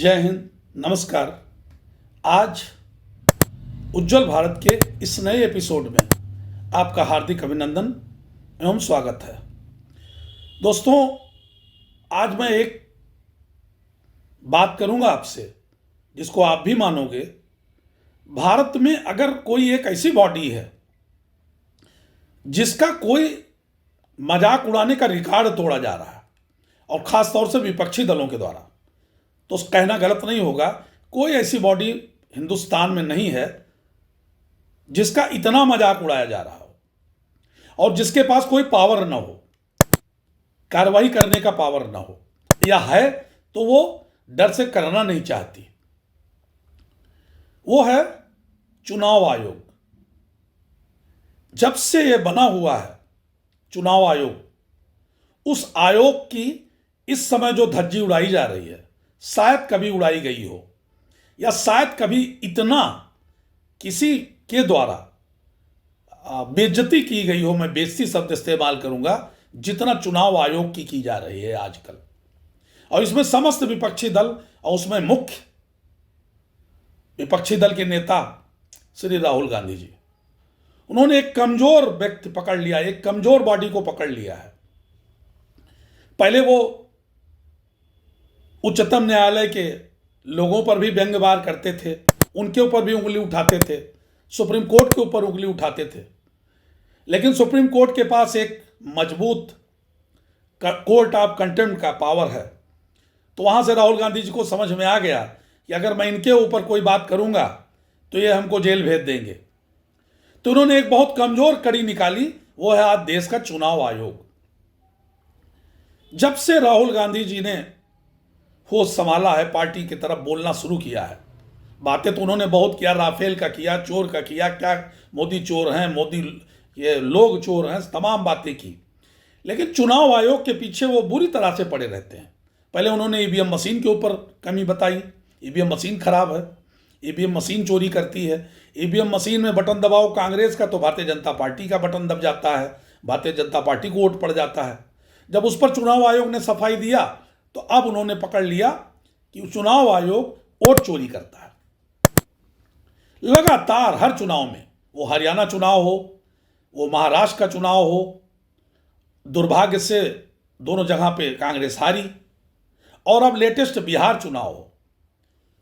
जय हिंद, नमस्कार। आज उज्जवल भारत के इस नए एपिसोड में आपका हार्दिक अभिनंदन एवं स्वागत है। दोस्तों, आज मैं एक बात करूंगा आपसे जिसको आप भी मानोगे। भारत में अगर कोई एक ऐसी बॉडी है जिसका कोई मजाक उड़ाने का रिकॉर्ड तोड़ा जा रहा है और ख़ास तौर से विपक्षी दलों के द्वारा, तो कहना गलत नहीं होगा, कोई ऐसी बॉडी हिंदुस्तान में नहीं है जिसका इतना मजाक उड़ाया जा रहा हो और जिसके पास कोई पावर ना हो, कार्रवाई करने का पावर ना हो, या है तो वो डर से करना नहीं चाहती। वो है चुनाव आयोग। जब से ये बना हुआ है चुनाव आयोग, उस आयोग की इस समय जो धज्जी उड़ाई जा रही है, शायद कभी उड़ाई गई हो या शायद कभी इतना किसी के द्वारा बेइज्जती की गई हो, मैं बेइज्जती शब्द इस्तेमाल करूंगा, जितना चुनाव आयोग की जा रही है आजकल। और इसमें समस्त विपक्षी दल और उसमें मुख्य विपक्षी दल के नेता श्री राहुल गांधी जी, उन्होंने एक कमजोर व्यक्ति पकड़ लिया, एक कमजोर बॉडी को पकड़ लिया है। पहले वो उच्चतम न्यायालय के लोगों पर भी व्यंग्यवार करते थे, उनके ऊपर भी उंगली उठाते थे, सुप्रीम कोर्ट के ऊपर उंगली उठाते थे। लेकिन सुप्रीम कोर्ट के पास एक मजबूत कोर्ट ऑफ कंटेम्प्ट का पावर है, तो वहां से राहुल गांधी जी को समझ में आ गया कि अगर मैं इनके ऊपर कोई बात करूंगा तो ये हमको जेल भेज देंगे। तो उन्होंने एक बहुत कमजोर कड़ी निकाली, वो है आज देश का चुनाव आयोग। जब से राहुल गांधी जी ने होश संभाला है, पार्टी की तरफ बोलना शुरू किया है, बातें तो उन्होंने बहुत किया, राफेल का किया, चोर का किया, क्या मोदी चोर हैं, मोदी ये लोग चोर हैं, तमाम बातें की। लेकिन चुनाव आयोग के पीछे वो बुरी तरह से पड़े रहते हैं। पहले उन्होंने ईवीएम मशीन के ऊपर कमी बताई, ईवीएम मशीन खराब है, ईवीएम मशीन चोरी करती है, ईवीएम मशीन में बटन दबाओ कांग्रेस का तो भारतीय जनता पार्टी का बटन दब जाता है, भारतीय जनता पार्टी को वोट पड़ जाता है। जब उस पर चुनाव आयोग ने सफाई दिया तो अब उन्होंने पकड़ लिया कि चुनाव आयोग वोट चोरी करता है। लगातार हर चुनाव में, वो हरियाणा चुनाव हो, वो महाराष्ट्र का चुनाव हो, दुर्भाग्य से दोनों जगह पे कांग्रेस हारी, और अब लेटेस्ट बिहार चुनाव हो,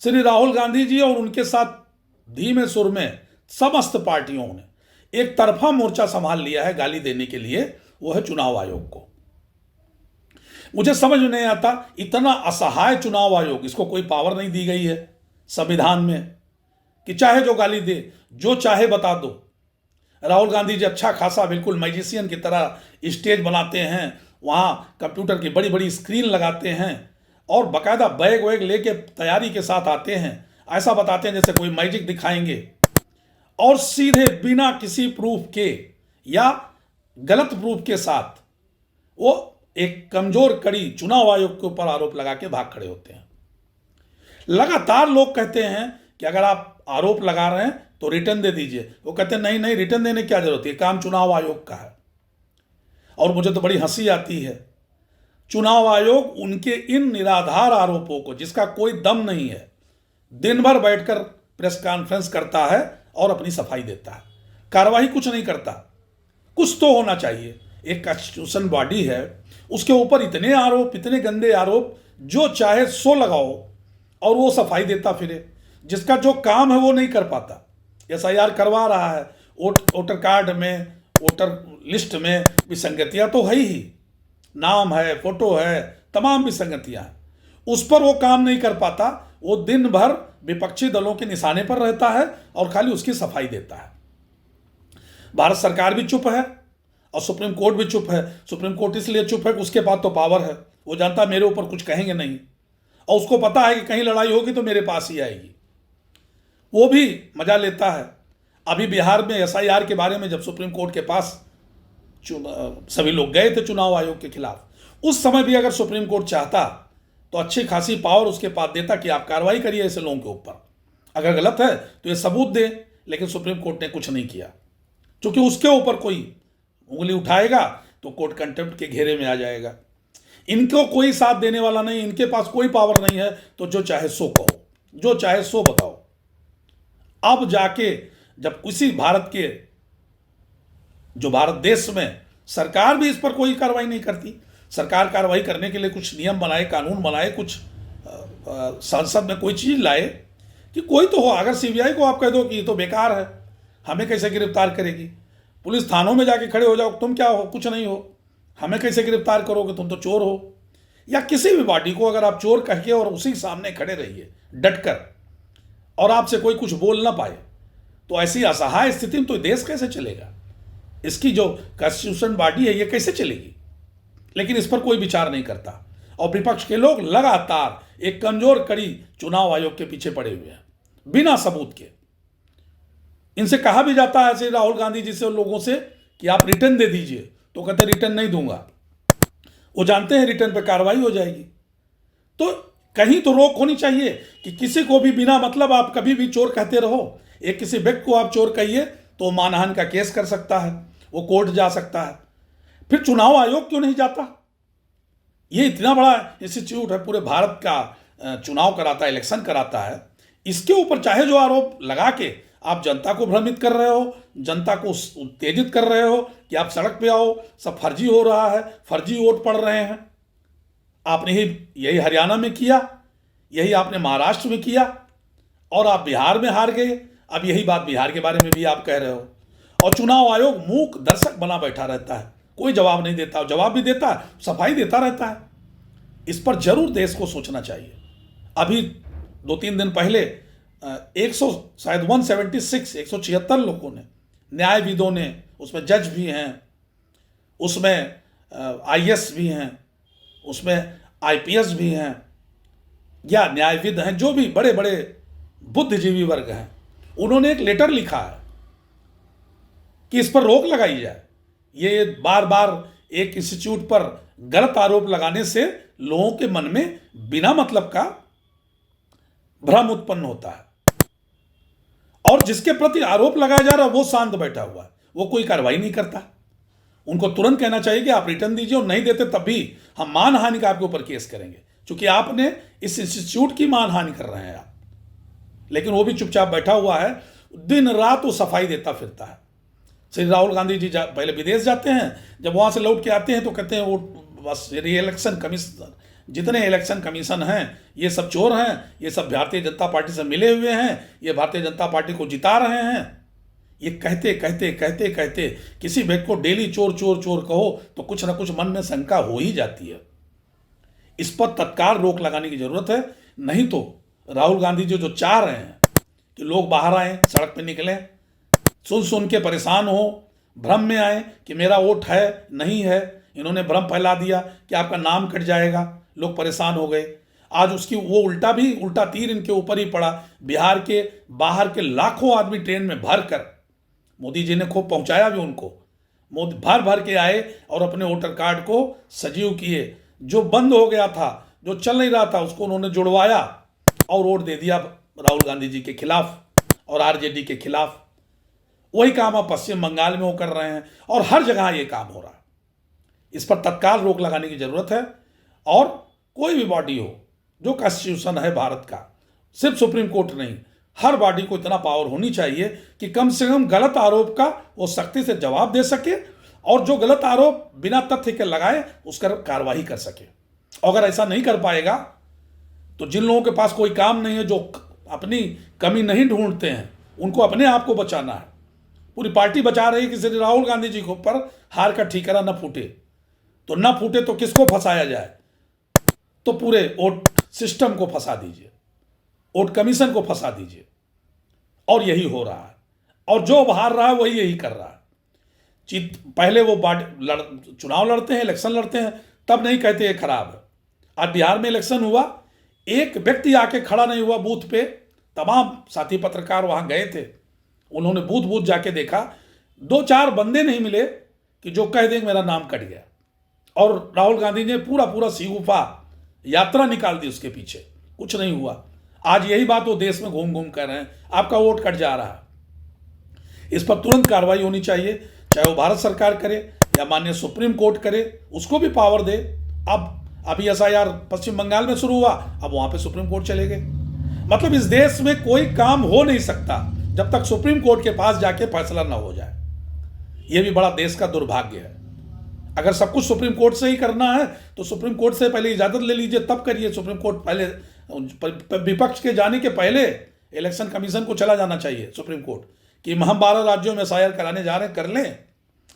श्री राहुल गांधी जी और उनके साथ धीमे सुर में समस्त पार्टियों ने एक तरफा मोर्चा संभाल लिया है गाली देने के लिए, वो है चुनाव आयोग को। मुझे समझ में नहीं आता, इतना असहाय चुनाव आयोग, इसको कोई पावर नहीं दी गई है संविधान में कि चाहे जो गाली दे, जो चाहे बता दो। राहुल गांधी जी अच्छा खासा बिल्कुल मैजिशियन की तरह स्टेज बनाते हैं, वहां कंप्यूटर की बड़ी बड़ी स्क्रीन लगाते हैं और बाकायदा बैग वैग लेके तैयारी के साथ आते हैं, ऐसा बताते हैं जैसे कोई मैजिक दिखाएंगे, और सीधे बिना किसी प्रूफ के या गलत प्रूफ के साथ वो एक कमजोर कड़ी चुनाव आयोग के ऊपर आरोप लगा के भाग खड़े होते हैं। लगातार लोग कहते हैं कि अगर आप आरोप लगा रहे हैं तो रिटर्न दे दीजिए। वो कहते हैं नहीं नहीं, रिटर्न देने की क्या जरूरत है, काम चुनाव आयोग का है। और मुझे तो बड़ी हंसी आती है, चुनाव आयोग उनके इन निराधार आरोपों को, जिसका कोई दम नहीं है, दिन भर बैठकर प्रेस कॉन्फ्रेंस करता है और अपनी सफाई देता है, कार्रवाई कुछ नहीं करता। कुछ तो होना चाहिए। एक कॉन्स्टिट्यूशन बॉडी है, उसके ऊपर इतने आरोप, इतने गंदे आरोप, जो चाहे सो लगाओ और वो सफाई देता फिरे, जिसका जो काम है वो नहीं कर पाता। एसआईआर करवा रहा है, वोटर कार्ड में, वोटर लिस्ट में विसंगतियां तो है ही, नाम है, फोटो है, तमाम विसंगतियां हैं, उस पर वो काम नहीं कर पाता। वो दिन भर विपक्षी दलों के निशाने पर रहता है और खाली उसकी सफाई देता है। भारत सरकार भी चुप है और सुप्रीम कोर्ट भी चुप है। सुप्रीम कोर्ट इसलिए चुप है कि उसके पास तो पावर है, वो जानता है मेरे ऊपर कुछ कहेंगे नहीं, और उसको पता है कि कहीं लड़ाई होगी तो मेरे पास ही आएगी। वो भी मजा लेता है। अभी बिहार में एसआईआर के बारे में जब सुप्रीम कोर्ट के पास सभी लोग गए थे चुनाव आयोग के खिलाफ, उस समय भी अगर सुप्रीम कोर्ट चाहता तो अच्छी खासी पावर उसके पास देता कि आप कार्रवाई करिए ऐसे लोगों के ऊपर, अगर गलत है तो ये सबूत दे। लेकिन सुप्रीम कोर्ट ने कुछ नहीं किया, क्योंकि उसके ऊपर कोई उंगली उठाएगा तो कोर्ट कंटेम्प्ट के घेरे में आ जाएगा। इनको कोई साथ देने वाला नहीं, इनके पास कोई पावर नहीं है, तो जो चाहे सो कहो, जो चाहे सो बताओ। अब जाके जब उसी भारत के, जो भारत देश में सरकार भी इस पर कोई कार्रवाई नहीं करती, सरकार कार्रवाई करने के लिए कुछ नियम बनाए, कानून बनाए, कुछ संसद में कोई चीज लाए कि कोई तो हो। अगर सीबीआई को आप कह दो कि ये तो बेकार है, हमें कैसे गिरफ्तार करेगी, पुलिस थानों में जाके खड़े हो जाओ, तुम क्या हो, कुछ नहीं हो, हमें कैसे गिरफ्तार करोगे, तुम तो चोर हो। या किसी भी पार्टी को अगर आप चोर कह के और उसी सामने खड़े रहिए डटकर, और आपसे कोई कुछ बोल ना पाए, तो ऐसी असहाय स्थिति में तो देश कैसे चलेगा? इसकी जो कॉन्स्टिट्यूशन बॉडी है ये कैसे चलेगी? लेकिन इस पर कोई विचार नहीं करता, और विपक्ष के लोग लगातार एक कमजोर कड़ी चुनाव आयोग के पीछे पड़े हुए हैं बिना सबूत के। इनसे कहा भी जाता है ऐसे राहुल गांधी जी से, लोगों से, कि आप रिटर्न दे दीजिए, तो कहते रिटर्न नहीं दूंगा। वो जानते हैं रिटर्न पे कार्रवाई हो जाएगी। तो कहीं तो रोक होनी चाहिए कि किसी को भी बिना मतलब आप कभी भी चोर कहते रहो। एक किसी व्यक्ति को आप चोर कहिए तो मानहानि का केस कर सकता है, वो कोर्ट जा सकता है। फिर चुनाव आयोग क्यों नहीं जाता? ये इतना बड़ा इंस्टीट्यूट है, पूरे भारत का चुनाव कराता है, इलेक्शन कराता है। इसके ऊपर चाहे जो आरोप लगा के आप जनता को भ्रमित कर रहे हो, जनता को उत्तेजित कर रहे हो कि आप सड़क पे आओ, सब फर्जी हो रहा है, फर्जी वोट पड़ रहे हैं। आपने यही हरियाणा में किया, यही आपने महाराष्ट्र में किया, और आप बिहार में हार गए। अब यही बात बिहार के बारे में भी आप कह रहे हो। और चुनाव आयोग मूक दर्शक बना बैठा रहता है, कोई जवाब नहीं देता, जवाब भी देता है, सफाई देता रहता है। इस पर जरूर देश को सोचना चाहिए। अभी 2-3 दिन पहले 176 लोगों ने, न्यायविदों ने, उसमें जज भी हैं, उसमें आईएएस भी हैं, उसमें आईपीएस भी हैं, या न्यायविद हैं, जो भी बड़े बड़े बुद्धिजीवी वर्ग हैं, उन्होंने एक लेटर लिखा है कि इस पर रोक लगाई जाए। ये बार बार एक इंस्टीट्यूट पर गलत आरोप लगाने से लोगों के मन में बिना मतलब का भ्रम उत्पन्न होता है, और जिसके प्रति आरोप लगाया जा रहा है वो शांत बैठा हुआ है, वो कोई कार्रवाई नहीं करता। उनको तुरंत कहना चाहिए कि आप रिटर्न दीजिए, और नहीं देते तब भी हम मानहानि का आपके ऊपर केस करेंगे, क्योंकि आपने इस इंस्टीट्यूट की मानहानि कर रहे हैं आप। लेकिन वो भी चुपचाप बैठा हुआ है, दिन रात वो सफाई देता फिरता है। श्री राहुल गांधी जी पहले विदेश जाते हैं, जब वहां से लौट के आते हैं तो कहते हैं वो बस इलेक्शन कमीशन, जितने इलेक्शन कमीशन हैं ये सब चोर हैं, ये सब भारतीय जनता पार्टी से मिले हुए हैं, ये भारतीय जनता पार्टी को जिता रहे हैं। ये कहते कहते कहते कहते किसी व्यक्ति को डेली चोर चोर चोर कहो तो कुछ ना कुछ मन में शंका हो ही जाती है। इस पर तत्काल रोक लगाने की जरूरत है, नहीं तो राहुल गांधी जी जो चाह रहे हैं कि लोग बाहर आए, सड़क पर निकलें, सुन सुन के परेशान हो, भ्रम में आए कि मेरा वोट है नहीं है, इन्होंने भ्रम फैला दिया कि आपका नाम कट जाएगा, लोग परेशान हो गए। आज उसकी वो उल्टा तीर इनके ऊपर ही पड़ा। बिहार के बाहर के लाखों आदमी ट्रेन में भर कर, मोदी जी ने खूब पहुंचाया भी उनको, मोदी भर भर के आए और अपने वोटर कार्ड को सजीव किए। जो बंद हो गया था, जो चल नहीं रहा था, उसको उन्होंने जुड़वाया और वोट दे दिया राहुल गांधी जी के खिलाफ और आरजेडी के खिलाफ। वही काम अब पश्चिम बंगाल में वो कर रहे हैं, और हर जगह ये काम हो रहा है। इस पर तत्काल रोक लगाने की जरूरत है। और कोई भी बॉडी हो, जो कॉन्स्टिट्यूशन है भारत का, सिर्फ सुप्रीम कोर्ट नहीं, हर बॉडी को इतना पावर होनी चाहिए कि कम से कम गलत आरोप का वो सख्ती से जवाब दे सके, और जो गलत आरोप बिना तथ्य के लगाए उसका कार्रवाई कर सके। अगर ऐसा नहीं कर पाएगा तो जिन लोगों के पास कोई काम नहीं है, जो अपनी कमी नहीं ढूंढते हैं, उनको अपने आप को बचाना है। पूरी पार्टी बचा रही है कि श्री राहुल गांधी जी के ऊपर हार का ठीकरा न फूटे, तो न फूटे तो किसको फंसाया जाए? तो पूरे वोट सिस्टम को फंसा दीजिए, वोट कमीशन को फंसा दीजिए। और यही हो रहा है, और जो हार रहा है वही यही कर रहा है। पहले वो चुनाव लड़ते हैं, इलेक्शन लड़ते हैं, तब नहीं कहते ये खराब है। आज बिहार में इलेक्शन हुआ, एक व्यक्ति आके खड़ा नहीं हुआ बूथ पे, तमाम साथी पत्रकार वहां गए थे, उन्होंने बूथ बूथ जाके देखा, 2-4 बंदे नहीं मिले कि जो कह दें मेरा नाम कट गया। और राहुल गांधी ने पूरा सीगुफा यात्रा निकाल दी उसके पीछे, कुछ नहीं हुआ। आज यही बात वो देश में घूम घूम कर रहे हैं, आपका वोट कट जा रहा है। इस पर तुरंत कार्रवाई होनी चाहिए, चाहे वो भारत सरकार करे या माननीय सुप्रीम कोर्ट करे, उसको भी पावर दे। अब अभी एसआईआर पश्चिम बंगाल में शुरू हुआ, अब वहां पे सुप्रीम कोर्ट चले गए। मतलब इस देश में कोई काम हो नहीं सकता जब तक सुप्रीम कोर्ट के पास जाके फैसला ना हो जाए। यह भी बड़ा देश का दुर्भाग्य है। अगर सब कुछ सुप्रीम कोर्ट से ही करना है तो सुप्रीम कोर्ट से पहले इजाजत ले लीजिए, तब करिए। सुप्रीम कोर्ट पहले, विपक्ष के जाने के पहले इलेक्शन कमीशन को चला जाना चाहिए सुप्रीम कोर्ट कि हम 12 राज्यों में एसआईआर कराने जा रहे हैं, कर लें।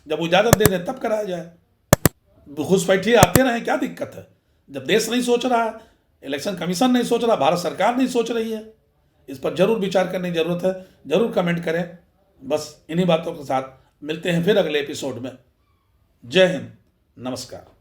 जब वो इजाजत दे दें तब कराया जाए। घुसपैठिए आते रहें, क्या दिक्कत है? जब देश नहीं सोच रहा है, इलेक्शन कमीशन नहीं सोच रहा, भारत सरकार नहीं सोच रही है, इस पर जरूर विचार करने की जरूरत है। जरूर कमेंट करें। बस इन्हीं बातों के साथ मिलते हैं फिर अगले एपिसोड में। जय हिंद, नमस्कार।